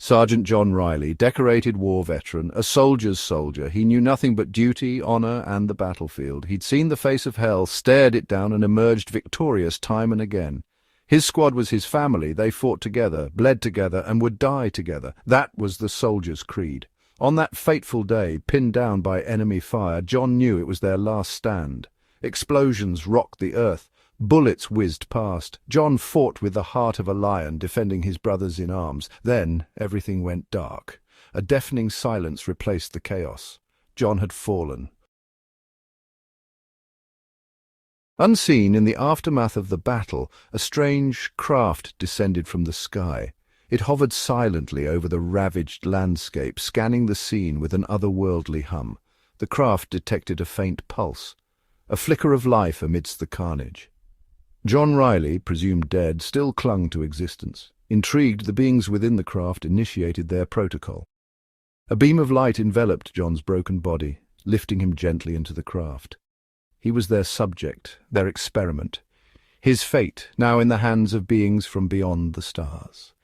Sergeant John Riley, decorated war veteran, a soldier's soldier, he knew nothing but duty, honor, and the battlefield. He'd seen the face of hell, stared it down, and emerged victorious time and again. His squad was his family. They fought together, bled together, and would die together. That was the soldier's creed. On that fateful day, pinned down by enemy fire, John knew it was their last stand. Explosions rocked the earth. Bullets whizzed past. John fought with the heart of a lion, defending his brothers in arms. Then everything went dark. A deafening silence replaced the chaos. John had fallen. Unseen, in the aftermath of the battle, a strange craft descended from the sky. It hovered silently over the ravaged landscape, scanning the scene with an otherworldly hum. The craft detected a faint pulse, a flicker of life amidst the carnage. John Riley, presumed dead, still clung to existence. Intrigued, the beings within the craft initiated their protocol. A beam of light enveloped John's broken body, lifting him gently into the craft. He was their subject, their experiment. His fate, now in the hands of beings from beyond the stars.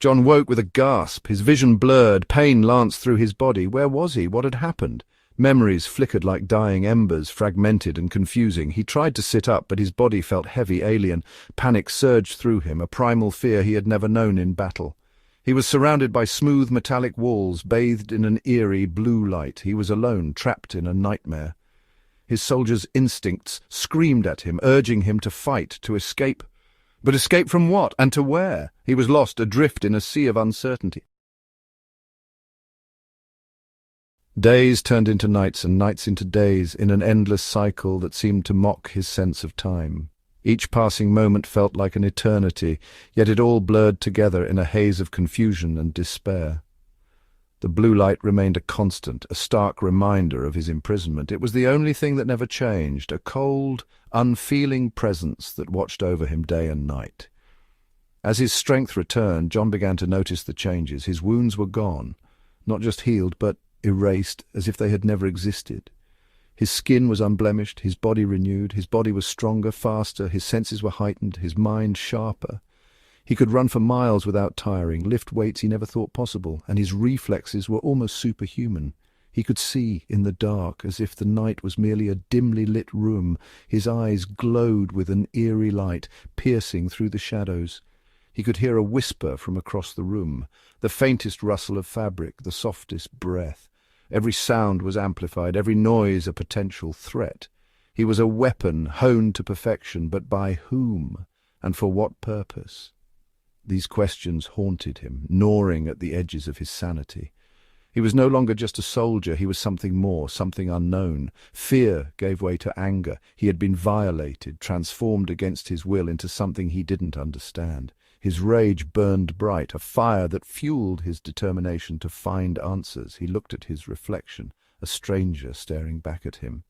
John woke with a gasp, his vision blurred, pain lanced through his body. Where was he? What had happened? Memories flickered like dying embers, fragmented and confusing. He tried to sit up, but his body felt heavy, alien. Panic surged through him, a primal fear he had never known in battle. He was surrounded by smooth metallic walls, bathed in an eerie blue light. He was alone, trapped in a nightmare. His soldier's instincts screamed at him, urging him to fight, to escape. But escape from what, and to where? He was lost, adrift in a sea of uncertainty. Days turned into nights and nights into days, in an endless cycle that seemed to mock his sense of time. Each passing moment felt like an eternity, yet it all blurred together in a haze of confusion and despair. The blue light remained a constant, a stark reminder of his imprisonment. It was the only thing that never changed, a cold, unfeeling presence that watched over him day and night. As his strength returned, John began to notice the changes. His wounds were gone, not just healed, but erased, as if they had never existed. His skin was unblemished, his body renewed, his body was stronger, faster, his senses were heightened, his mind sharper. He could run for miles without tiring, lift weights he never thought possible, and his reflexes were almost superhuman. He could see in the dark, as if the night was merely a dimly lit room. His eyes glowed with an eerie light, piercing through the shadows. He could hear a whisper from across the room, the faintest rustle of fabric, the softest breath. Every sound was amplified, every noise a potential threat. He was a weapon honed to perfection, but by whom, and for what purpose? These questions haunted him, gnawing at the edges of his sanity. He was no longer just a soldier, he was something more, something unknown. Fear gave way to anger. He had been violated, transformed against his will into something he didn't understand. His rage burned bright, a fire that fueled his determination to find answers. He looked at his reflection, a stranger staring back at him.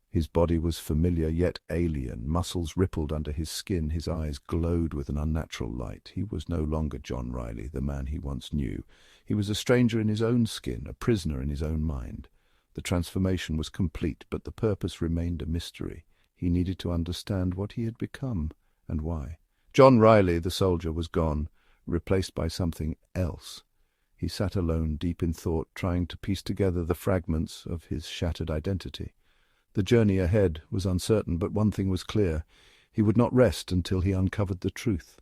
His body was familiar yet alien. Muscles rippled under his skin. His eyes glowed with an unnatural light. He was no longer John Riley, the man he once knew. He was a stranger in his own skin, a prisoner in his own mind. The transformation was complete, but the purpose remained a mystery. He needed to understand what he had become and why. John Riley, the soldier, was gone, replaced by something else. He sat alone, deep in thought, trying to piece together the fragments of his shattered identity. The journey ahead was uncertain, but one thing was clear. He would not rest until he uncovered the truth.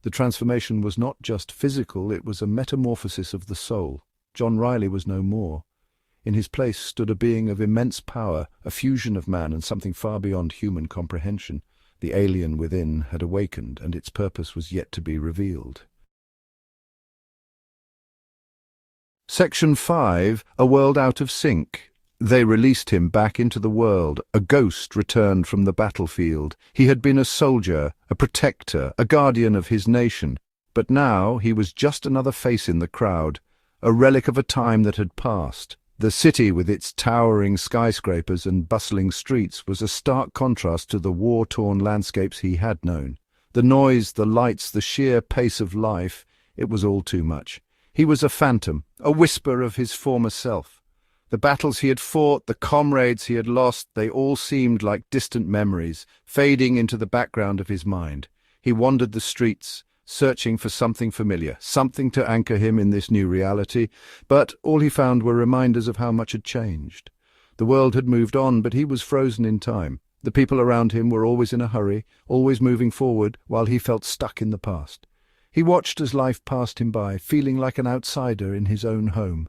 The transformation was not just physical, it was a metamorphosis of the soul. John Riley was no more. In his place stood a being of immense power, a fusion of man and something far beyond human comprehension. The alien within had awakened, and its purpose was yet to be revealed. Section 5, A World Out of Sync. They released him back into the world. A ghost returned from the battlefield. He had been a soldier, a protector, a guardian of his nation. But now he was just another face in the crowd, a relic of a time that had passed. The city, with its towering skyscrapers and bustling streets, was a stark contrast to the war-torn landscapes he had known. The noise, the lights, the sheer pace of life, it was all too much. He was a phantom, a whisper of his former self. The battles he had fought, the comrades he had lost, they all seemed like distant memories, fading into the background of his mind. He wandered the streets, searching for something familiar, something to anchor him in this new reality, but all he found were reminders of how much had changed. The world had moved on, but he was frozen in time. The people around him were always in a hurry, always moving forward, while he felt stuck in the past. He watched as life passed him by, feeling like an outsider in his own home.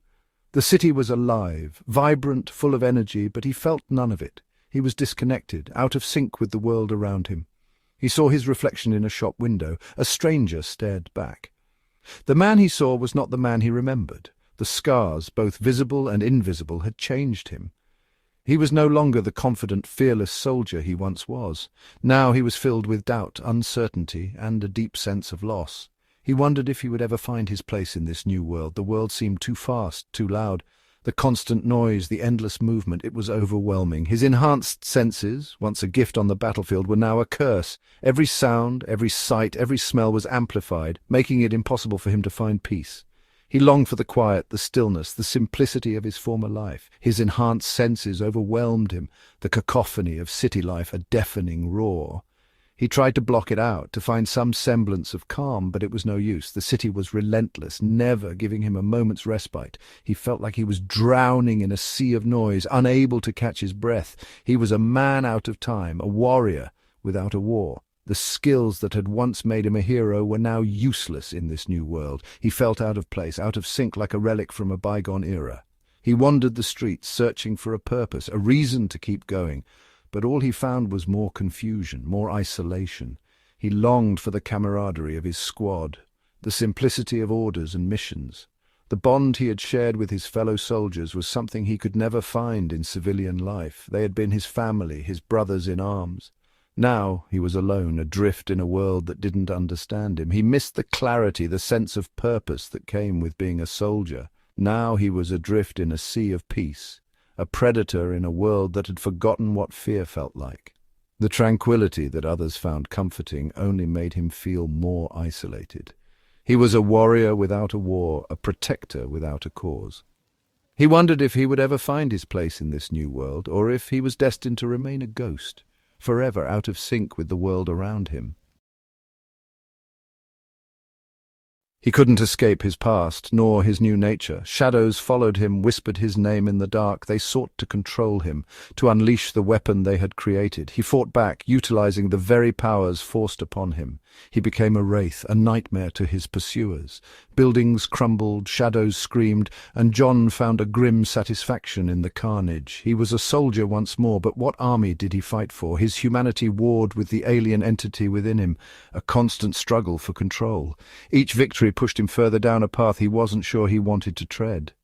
The city was alive, vibrant, full of energy, but he felt none of it. He was disconnected, out of sync with the world around him. He saw his reflection in a shop window. A stranger stared back. The man he saw was not the man he remembered. The scars, both visible and invisible, had changed him. He was no longer the confident, fearless soldier he once was. Now he was filled with doubt, uncertainty, and a deep sense of loss. He wondered if he would ever find his place in this new world. The world seemed too fast, too loud. The constant noise, the endless movement, it was overwhelming. His enhanced senses, once a gift on the battlefield, were now a curse. Every sound, every sight, every smell was amplified, making it impossible for him to find peace. He longed for the quiet, the stillness, the simplicity of his former life. His enhanced senses overwhelmed him, the cacophony of city life a deafening roar. He tried to block it out, to find some semblance of calm, but it was no use. The city was relentless, never giving him a moment's respite. He felt like he was drowning in a sea of noise, unable to catch his breath. He was a man out of time, a warrior without a war. The skills that had once made him a hero were now useless in this new world. He felt out of place, out of sync, like a relic from a bygone era. He wandered the streets, searching for a purpose, a reason to keep going. But all he found was more confusion, more isolation. He longed for the camaraderie of his squad, the simplicity of orders and missions. The bond he had shared with his fellow soldiers was something he could never find in civilian life. They had been his family, his brothers in arms. Now he was alone, adrift in a world that didn't understand him. He missed the clarity, the sense of purpose that came with being a soldier. Now he was adrift in a sea of peace. A predator in a world that had forgotten what fear felt like. The tranquility that others found comforting only made him feel more isolated. He was a warrior without a war, a protector without a cause. He wondered if he would ever find his place in this new world, or if he was destined to remain a ghost, forever out of sync with the world around him. He couldn't escape his past, nor his new nature. Shadows followed him, whispered his name in the dark. They sought to control him, to unleash the weapon they had created. He fought back, utilizing the very powers forced upon him. He became a wraith, a nightmare to his pursuers. Buildings crumbled, shadows screamed, and John found a grim satisfaction in the carnage. He was a soldier once more, but what army did he fight for? His humanity warred with the alien entity within him, a constant struggle for control. Each victory pushed him further down a path he wasn't sure he wanted to tread.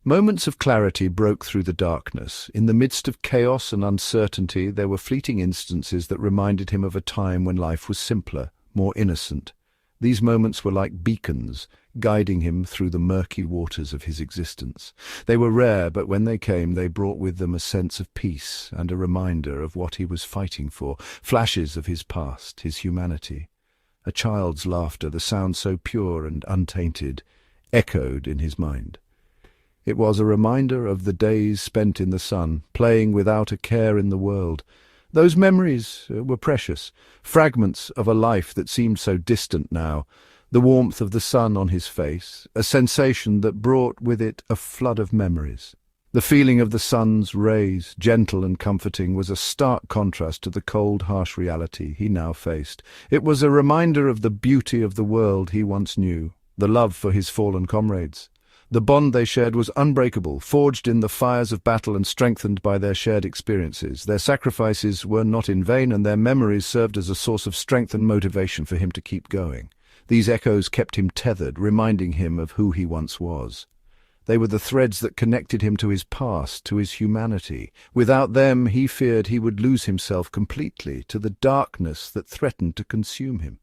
Moments of clarity broke through the darkness. In the midst of chaos and uncertainty, there were fleeting instances that reminded him of a time when life was simpler, more innocent. These moments were like beacons, guiding him through the murky waters of his existence. They were rare, but when they came, they brought with them a sense of peace and a reminder of what he was fighting for, flashes of his past, his humanity. A child's laughter, the sound so pure and untainted, echoed in his mind. It was a reminder of the days spent in the sun, playing without a care in the world. Those memories were precious, fragments of a life that seemed so distant now, the warmth of the sun on his face, a sensation that brought with it a flood of memories. The feeling of the sun's rays, gentle and comforting, was a stark contrast to the cold, harsh reality he now faced. It was a reminder of the beauty of the world he once knew, the love for his fallen comrades. The bond they shared was unbreakable, forged in the fires of battle and strengthened by their shared experiences. Their sacrifices were not in vain, and their memories served as a source of strength and motivation for him to keep going. These echoes kept him tethered, reminding him of who he once was. They were the threads that connected him to his past, to his humanity. Without them, he feared he would lose himself completely to the darkness that threatened to consume him.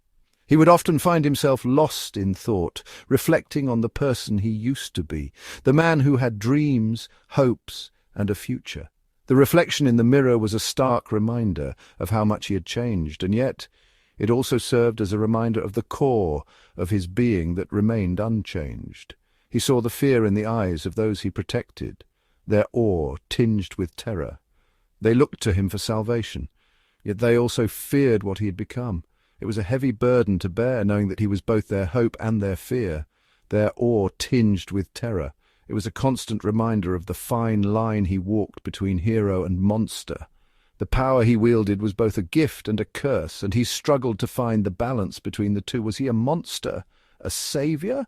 He would often find himself lost in thought, reflecting on the person he used to be, the man who had dreams, hopes, and a future. The reflection in the mirror was a stark reminder of how much he had changed, and yet it also served as a reminder of the core of his being that remained unchanged. He saw the fear in the eyes of those he protected, their awe tinged with terror. They looked to him for salvation. Yet they also feared what he had become. It was a heavy burden to bear, knowing that he was both their hope and their fear, their awe tinged with terror. It was a constant reminder of the fine line he walked between hero and monster. The power he wielded was both a gift and a curse, and he struggled to find the balance between the two. Was he a monster? A savior?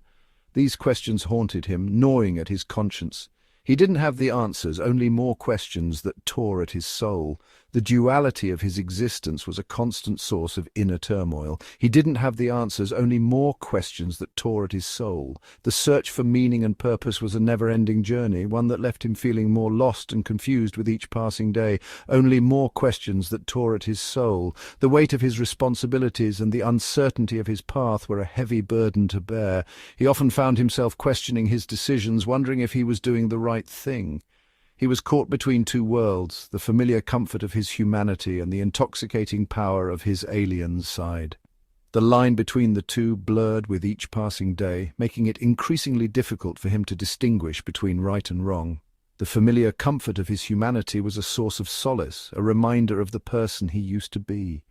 These questions haunted him, gnawing at his conscience. He didn't have the answers, only more questions that tore at his soul. The duality of his existence was a constant source of inner turmoil. He didn't have the answers, only more questions that tore at his soul. The search for meaning and purpose was a never-ending journey, one that left him feeling more lost and confused with each passing day. Only more questions that tore at his soul. The weight of his responsibilities and the uncertainty of his path were a heavy burden to bear. He often found himself questioning his decisions, wondering if he was doing the right thing. He was caught between two worlds, the familiar comfort of his humanity and the intoxicating power of his alien side. The line between the two blurred with each passing day, making it increasingly difficult for him to distinguish between right and wrong. The familiar comfort of his humanity was a source of solace, a reminder of the person he used to be.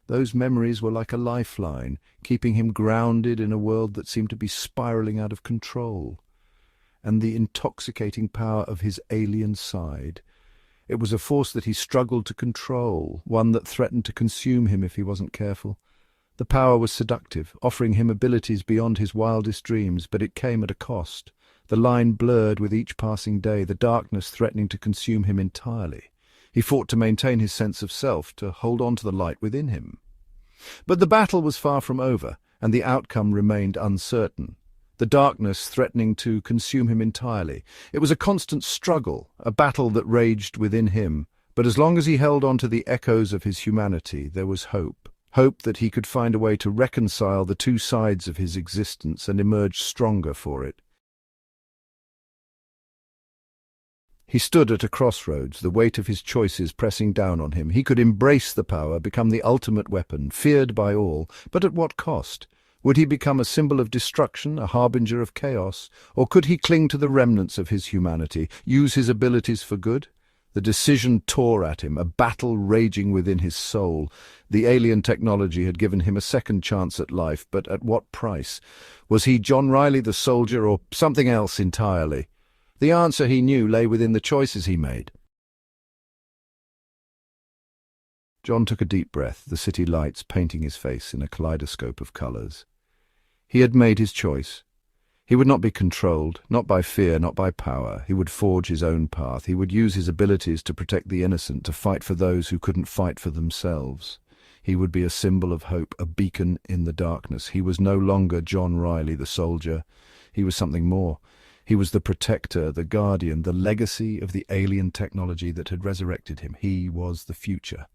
Those memories were like a lifeline, keeping him grounded in a world that seemed to be spiraling out of control. And the intoxicating power of his alien side. It was a force that he struggled to control, one that threatened to consume him if he wasn't careful. The power was seductive, offering him abilities beyond his wildest dreams, but it came at a cost. The line blurred with each passing day, the darkness threatening to consume him entirely. He fought to maintain his sense of self, to hold on to the light within him. But the battle was far from over, and the outcome remained uncertain. The darkness threatening to consume him entirely. It was a constant struggle, a battle that raged within him. But as long as he held on to the echoes of his humanity, there was hope. Hope that he could find a way to reconcile the two sides of his existence and emerge stronger for it. He stood at a crossroads, the weight of his choices pressing down on him. He could embrace the power, become the ultimate weapon, feared by all, but at what cost? Would he become a symbol of destruction, a harbinger of chaos, or could he cling to the remnants of his humanity, use his abilities for good? The decision tore at him, a battle raging within his soul. The alien technology had given him a second chance at life, but at what price? Was he John Riley the soldier, or something else entirely? The answer, he knew, lay within the choices he made. John took a deep breath, the city lights painting his face in a kaleidoscope of colors. He had made his choice. He would not be controlled, not by fear, not by power. He would forge his own path. He would use his abilities to protect the innocent, to fight for those who couldn't fight for themselves. He would be a symbol of hope, a beacon in the darkness. He was no longer John Riley, the soldier. He was something more. He was the protector, the guardian, the legacy of the alien technology that had resurrected him. He was the future.